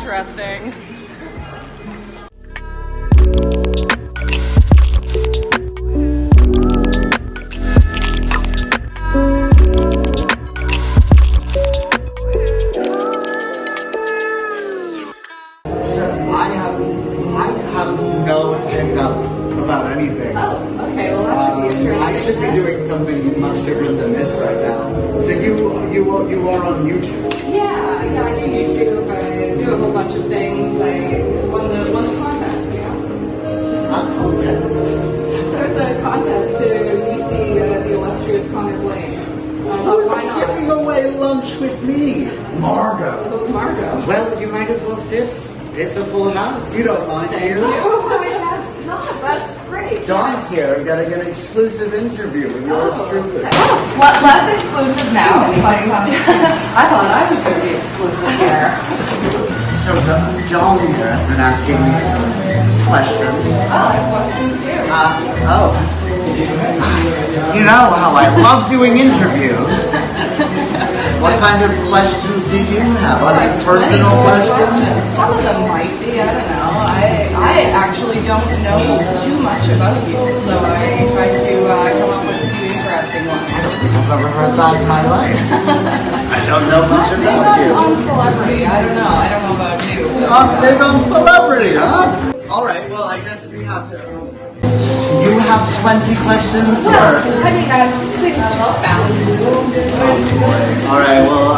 interesting. I have no heads up about anything. Oh, okay. Well, that should be interesting. I should be doing something much different than this right now. So you are on YouTube. Yeah, I do YouTube. I do a whole bunch of things. I won the contest. Yes. There's a contest to meet the illustrious Conor Blaine. Who's giving away lunch with me? Margot. It was Margot. Well, you might as well sit. It's a full house. You don't mind, do you? That's great. Dawn's here getting an exclusive interview with yours truly. Less exclusive now. I thought I was going to be exclusive here. So Dawn here has been asking me some questions. Oh, I have questions too. You know how I love doing interviews. What kind of questions do you have? Are these personal questions? Some of them might be, I don't know. I actually don't know too much about you, so I tried to come up with a few interesting ones. I've never heard that in my life. I don't know much about you. On celebrity, I don't know. I don't know about you. Big on celebrity, huh? Alright, well I guess we have to... You have 20 questions, or? I mean, things just found. Alright, well,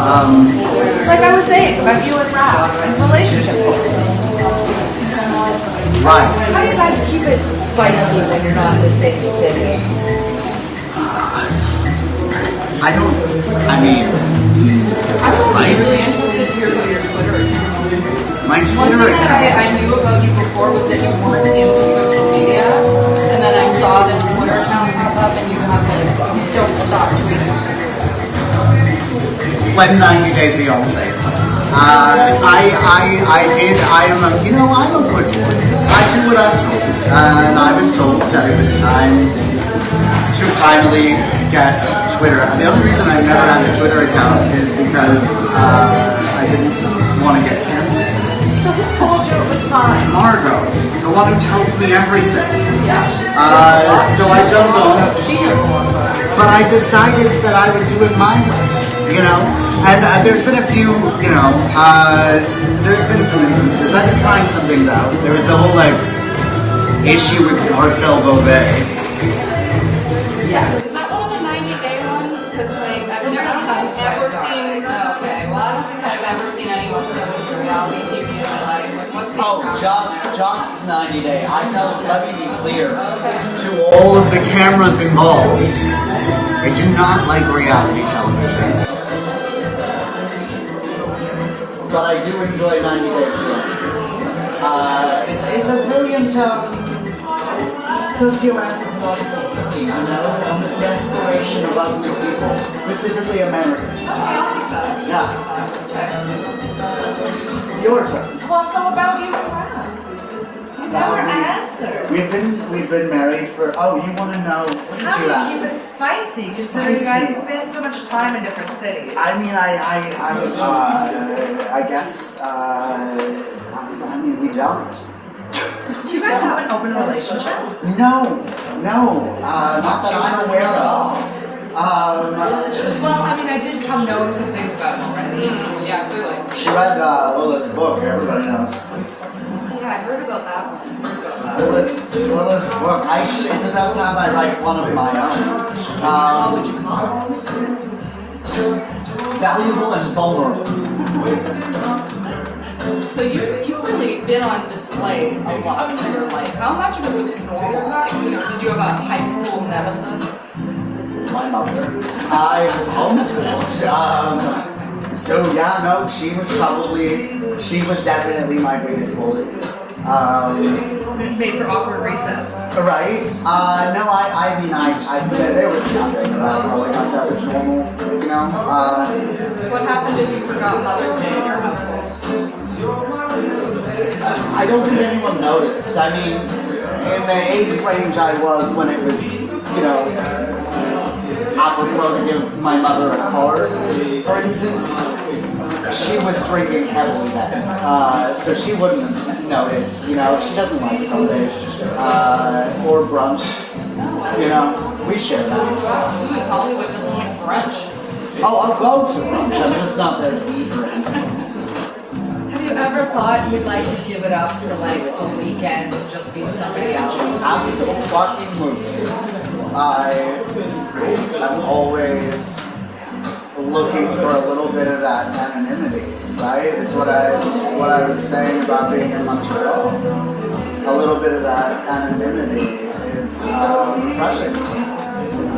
Like I was saying about you and Ralph and relationship goals. right. How do you guys keep it spicy when you're not in the same city? I'm really interested to hear about your Twitter account. My One Twitter thing account. I knew about you before was that you weren't into social media, and then I saw this Twitter account pop up, and you have you don't stop tweeting. When 90 Day Fiancé is on. I'm a good boy. I do what I'm told, and I was told that it was time to finally get Twitter. And the only reason I've never had a Twitter account is because I didn't want to get canceled. So who told you it was time? Margot, the one who tells me everything. Yeah, she's So I jumped on it. She knows more about it. But I decided that I would do it my way, you know? And there's been a few, there's been some instances. I've been trying some things out. There was the whole, issue with Marcel Beauvais. Yeah. Is that one of the 90-day ones? Because, I don't think I've ever seen... Okay, well, I don't think I've ever seen anyone so into reality TV in my life. Like, what's the Just 90 Day. Let me be clear. Okay. To all of the cameras involved, I do not like reality television. But I do enjoy 90 Day Fiancé. It's a brilliant socio-anthropological study, on the desperation of ugly people, specifically Americans. Okay, I'll take that. Yeah. Okay. Your turn. Well, so about you and Ralph. You never answered. We've been married for. Oh, you want to know? What did How do you you ask? keep it spicy considering you guys spend so much time in different cities? I mean, I guess. We don't. Do you guys have an open relationship? No, not that I'm aware of. Well, I mean, I did come knowing some things about him already. Yeah, clearly. She read Lilith's book. Everybody knows. Yeah, I heard about that one. Lilith's book. It's about time I write one of my own. What would you call it? Valuable and vulnerable. So you've really been on display a lot through your life. How much of it was normal? Like, did you have a high school nemesis? My mother. I was homeschooled. So yeah, no, she was definitely my biggest bully. Made for awkward recess. Right? No, I mean, there was nothing about growing up that was normal, you know? What happened if you forgot Mother's Day in your household? I don't think anyone noticed. I mean, in the age range I was when it was, apropos to give my mother a card, for instance. she was drinking heavily then, so she wouldn't have noticed. You know, she doesn't like Sundays or brunch. You know, we share that. Hollywood doesn't like brunch. Oh, I'll go to brunch. I'm just not there to eat or anything. Have you ever thought you'd like to give it up for like a weekend and just be somebody else? Absolutely. I'm always looking for a little bit of that anonymity, right? It's what I was saying about being in Montreal. A little bit of that anonymity is refreshing.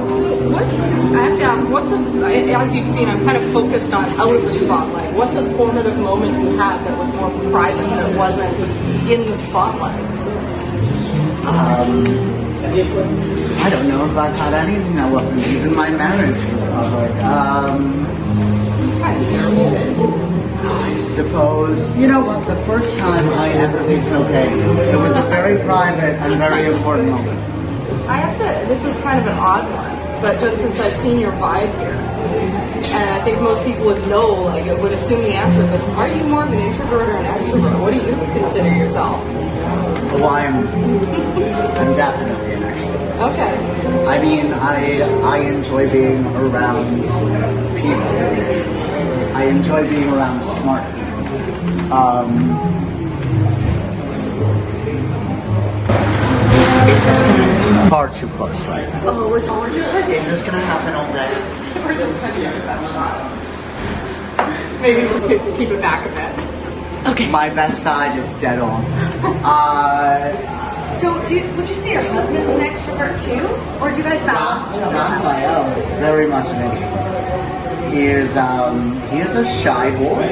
So what, I have to ask, as you've seen, I'm kind of focused on out of the spotlight. What's a formative moment you had that was more private, that wasn't in the spotlight? I don't know if I've had anything that wasn't even my marriage was public. It's kind of terrible. I suppose, you know what, the first time I ever did cocaine, it was a very private and very important moment. I have to, this is kind of an odd one, but just since I've seen your vibe here, and I think most people would know, like, would assume the answer, but are you more of an introvert or an extrovert? What do you consider yourself? Well, I'm definitely an extrovert. Okay. I mean, I enjoy being around people. I enjoy being around smart people. Is this gonna far too close right now? Oh, we're too Is this gonna happen all day? We're just going to get the best shot. Maybe we'll keep it back a bit. Okay. My best side is dead on. So would you say your husband's an extrovert too? Or do you guys balance each other out? Raphael is very much an introvert. He is a shy boy.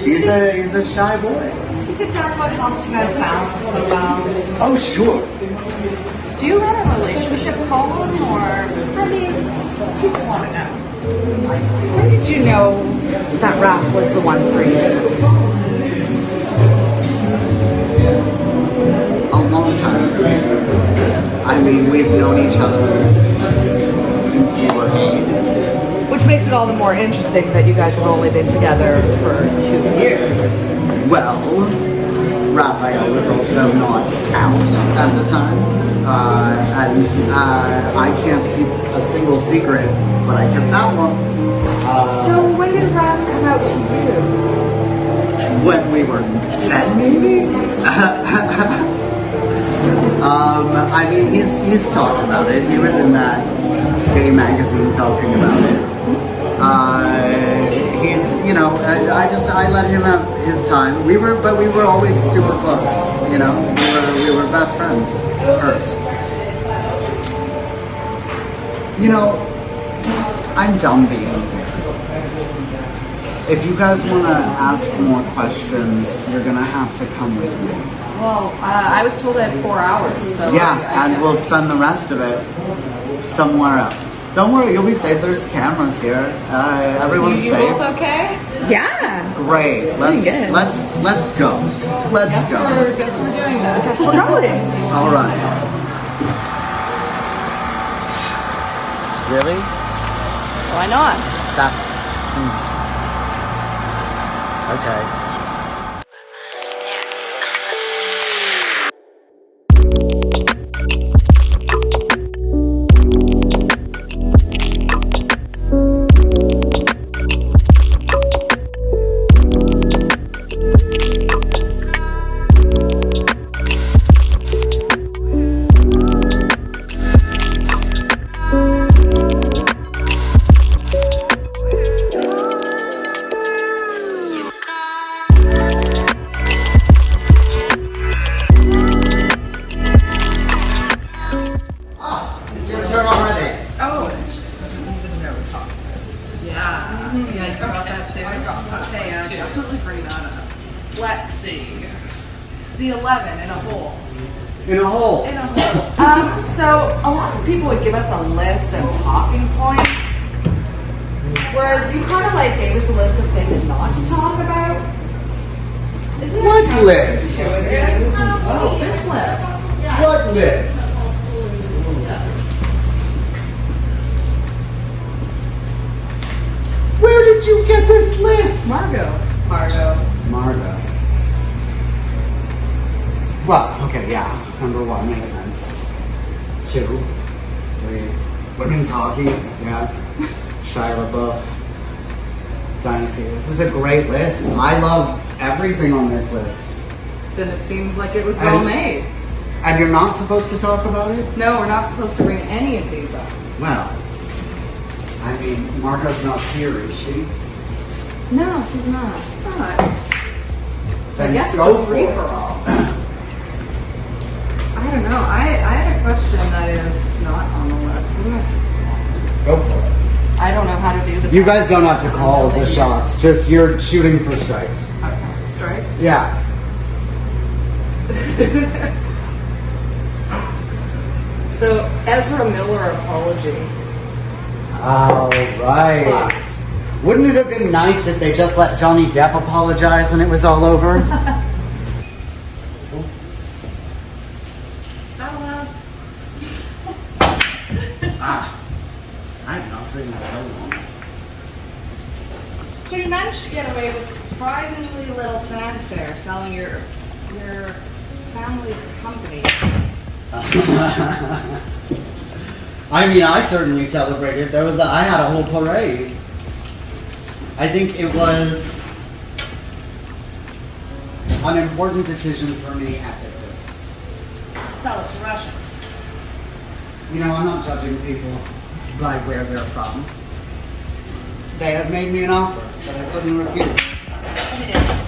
He's a shy boy. Do you think that's what helps you guys balance so well? Oh sure. Do you run a relationship column, or? I mean, people want to know. When did you know that Raph was the one for you? A long time ago. I mean, we've known each other since we were 8. Which makes it all the more interesting that you guys have only been together for 2 years. Well, Raphael was also not out at the time. And I can't keep a single secret, but I kept that one. So when did Raph come out to you? When we were 10, maybe? I mean, he's talked about it. He was in that gay magazine talking about it. He's, you know, I let him have his time. But we were always super close. You know, we were best friends first. You know, I'm done being here. If you guys want to ask more questions, you're gonna have to come with me. Well, I was told I had 4 hours, so... Yeah, and we'll spend the rest of it somewhere else. Don't worry, you'll be safe. There's cameras here. Everyone's You safe. both okay? Yeah. Great. Let's go. Let's go. Guess we're doing this. We're going. All right. Really? Why not? That. Okay. Let's see. The 11 in a hole. In a hole. In a hole. So a lot of people would give us a list of talking points, whereas you kind of like gave us a list of things not to talk about. Isn't that What kind of list? intuitive? Oh, this list. What list? Where did you get this list? Margot. Number 1 makes sense. 2, 3, women's hockey, yeah. Shia LaBeouf, Dynasty. This is a great list. I love everything on this list. Then it seems like it was well made. And you're not supposed to talk about it? No, we're not supposed to bring any of these up. Well, I mean, Margo's not here, is she? No, she's not. I guess it's go a for it. free-for-all. I don't know. I had a question that is not on the list. Go for it. I don't know how to do this. You guys don't have to call the shots. Just you're shooting for strikes. Okay, strikes? Yeah. So, Ezra Miller apology. All right. Fox. Wouldn't it have been nice if they just let Johnny Depp apologize and it was all over? Is that allowed? I've not been so long. So you managed to get away with surprisingly little fanfare selling your family's company. I mean, I certainly celebrated. I had a whole parade. I think it was an important decision for me ethically. Sell it to Russians. You know, I'm not judging people by where they're from. They have made me an offer that I couldn't refuse.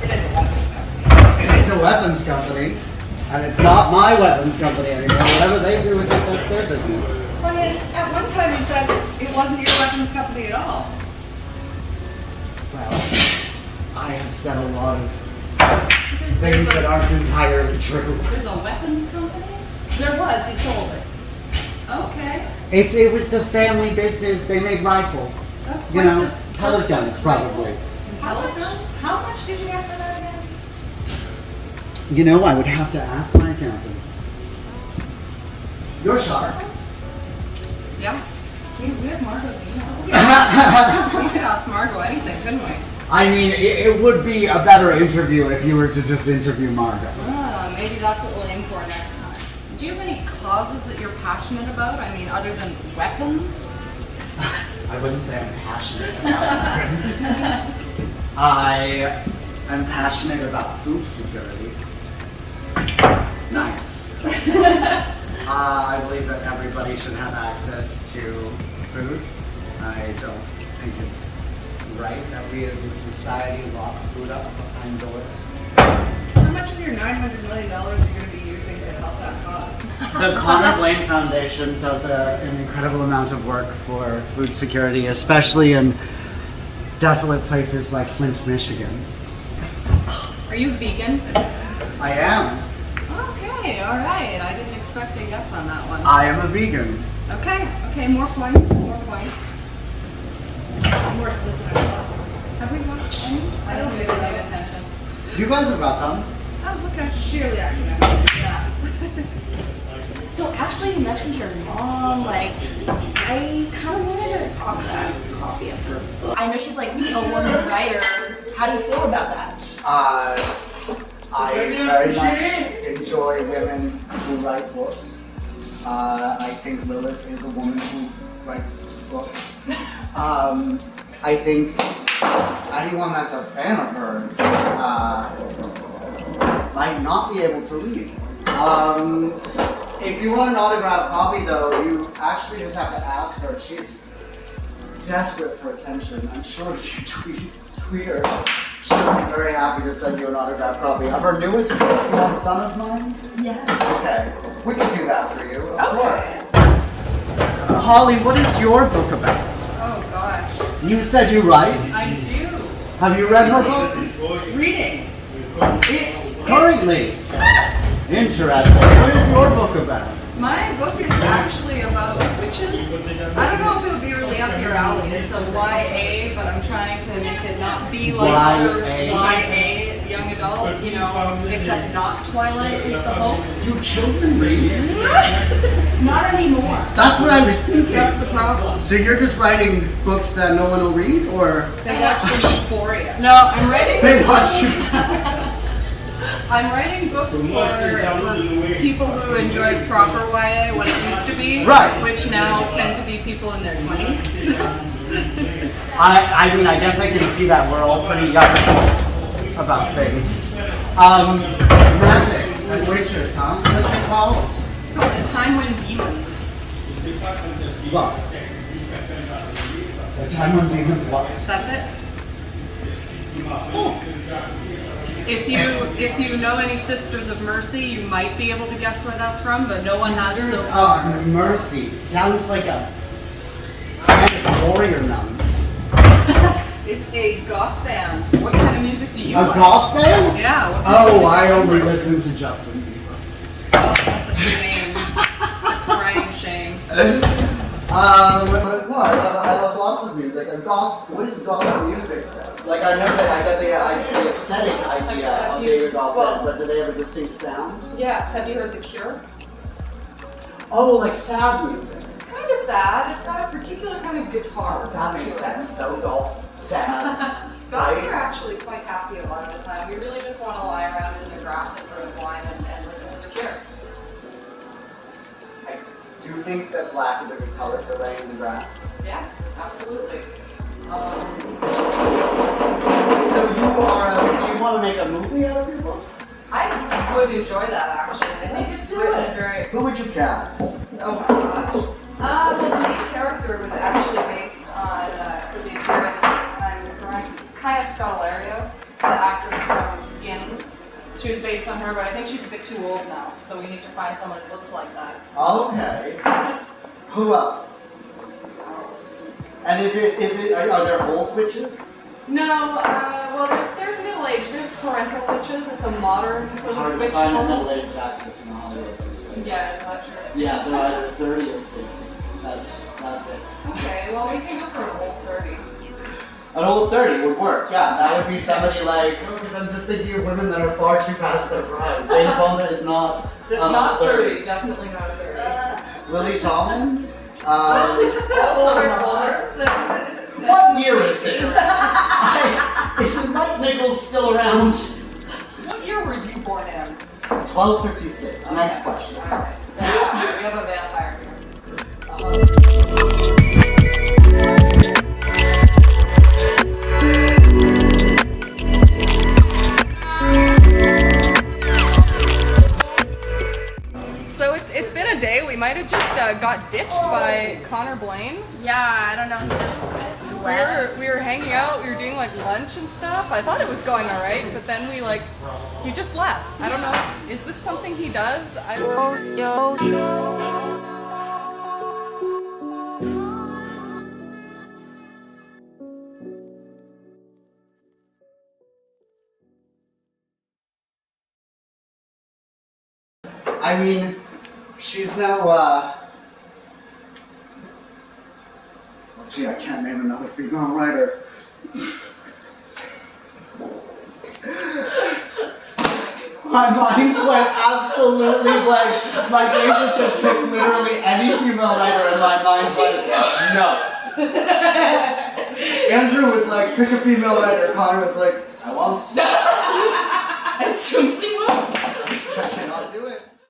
It is a weapons company. It's a weapons company, and it's not my weapons company anymore. Whatever they do with it, that's their business. Funny, at one time you said it wasn't your weapons company at all. Well, I have said a lot of things that aren't entirely true. There's a weapons company? There was, you sold it. Okay. It was the family business. They made rifles. That's You quite know, the pellet guns just probably. rifles. Pellet guns? How much did you get for that again? You know, I would have to ask my accountant. You're sharp. Yeah. We have Margo's email. We could ask Margo anything, couldn't we? I mean, it would be a better interview if you were to just interview Margo. Maybe that's what we'll aim for next time. Do you have any causes that you're passionate about? I mean, other than weapons? I wouldn't say I'm passionate about weapons. I am passionate about food security. Nice. I believe that everybody should have access to food. I don't think it's right that we as a society lock food up behind doors. How much of your $900 million are you going to be using to help that cause? The Conor Blaine Foundation does an incredible amount of work for food security, especially in desolate places like Flint, Michigan. Are you vegan? I am. Okay, all right. I didn't expect a yes on that one. I am a vegan. Okay, more points, more points. More explicit than I thought. Have we got any? I don't think we're paying attention. You guys have got some. Oh, okay. Sheerly accidental. Yeah. So actually, you mentioned your mom. Like, I kind of wanted to autograph a copy of her book. I know she's like a woman writer. How do you feel about that? I very much enjoy women who write books. I think Lilith is a woman who writes books. I think anyone that's a fan of hers might not be able to read. If you want an autographed copy, though, you actually just have to ask her. She's desperate for attention. I'm sure if you tweet her, she'll be very happy to send you an autographed copy of her newest book. You want Son of Mine? Yeah. Okay, we can do that for you, of course. Holly, what is your book about? Oh gosh. You said you write. I do. Have you read her book? Reading. It's currently. Interesting. What is your book about? My book is actually about witches. I don't know if it would be really up your alley. It's a YA, but I'm trying to make it not be like other YA, young adult, you know, except not Twilight is the hope. Do children read? Not anymore. That's what I was thinking. That's the problem. So you're just writing books that no one will read, or They watch the Euphoria. No, I'm writing. they watch you? I'm writing books for people who enjoyed proper YA when it used to be, Right. which now tend to be people in their 20s. I mean, I guess I can see that we're all pretty young adults about things. Magic and witches, huh? What's it called? It's called A Time When Demons. What? A Time When Demons what? That's it. If you know any Sisters of Mercy, you might be able to guess where that's from, but no one has so Sisters far. of Mercy. Sounds like a kind of warrior nuns. It's a goth band. What kind of music do you A like? goth band? Yeah. What kind of Oh, I music do you only like? listen to Justin Bieber. Oh, that's a shame. Crying shame. No, I love lots of music. A goth, what is goth music then? Like, I know that I got the aesthetic idea of being a goth band, but do they have a distinct sound? Yes. Have you heard The Cure? Oh, like sad music. Kind of sad. It's got a particular kind of guitar. That makes sense, though, goth, sad. Goths Right? are actually quite happy a lot of the time. We really just want to lie around in the grass and drink wine and listen to The Cure. I do think that black is a good color for laying in the grass. Yeah, absolutely. So do you want to make a movie out of your book? I would enjoy that actually. I think Let's it's do written it. very. Who would you cast? Oh my gosh. Well, the main character was actually based on, for the appearance, I'm drawing Kaya Scodelario, the actress from Skins. She was based on her, but I think she's a bit too old now, so we need to find someone who looks like that. Okay. Who else? And are there old witches? No, well, there's middle-aged, there's parental witches. It's a modern sort Hard of to witch find a woman. middle-aged actress in Hollywood. Yeah, is that true? Yeah, they're either 30 or 60. That's it. Okay, well, we can go for an old 30. An old 30 would work, yeah. That would be somebody like, because I'm just thinking of women that are far too past their prime. Jane Fonda is not Not 30, definitely not a 30. Lily Tomlin? Older. What year is this? Is Mike Nichols still around? What year were you born in? 1256. Next question. Alright. Yeah, we have a vampire here. So it's been a day. We might have just got ditched by Conor Blaine. Yeah, I don't know. He just left. We were hanging out. We were doing like lunch and stuff. I thought it was going all right, but then he just left. I don't know. Is this something he does? I don't know. I mean, she's now, oh gee, I can't name another female writer. My mind went absolutely blank. My brain just said pick literally any female writer, and my mind went, no. Andrew was like, pick a female writer. Connor was like, I won't.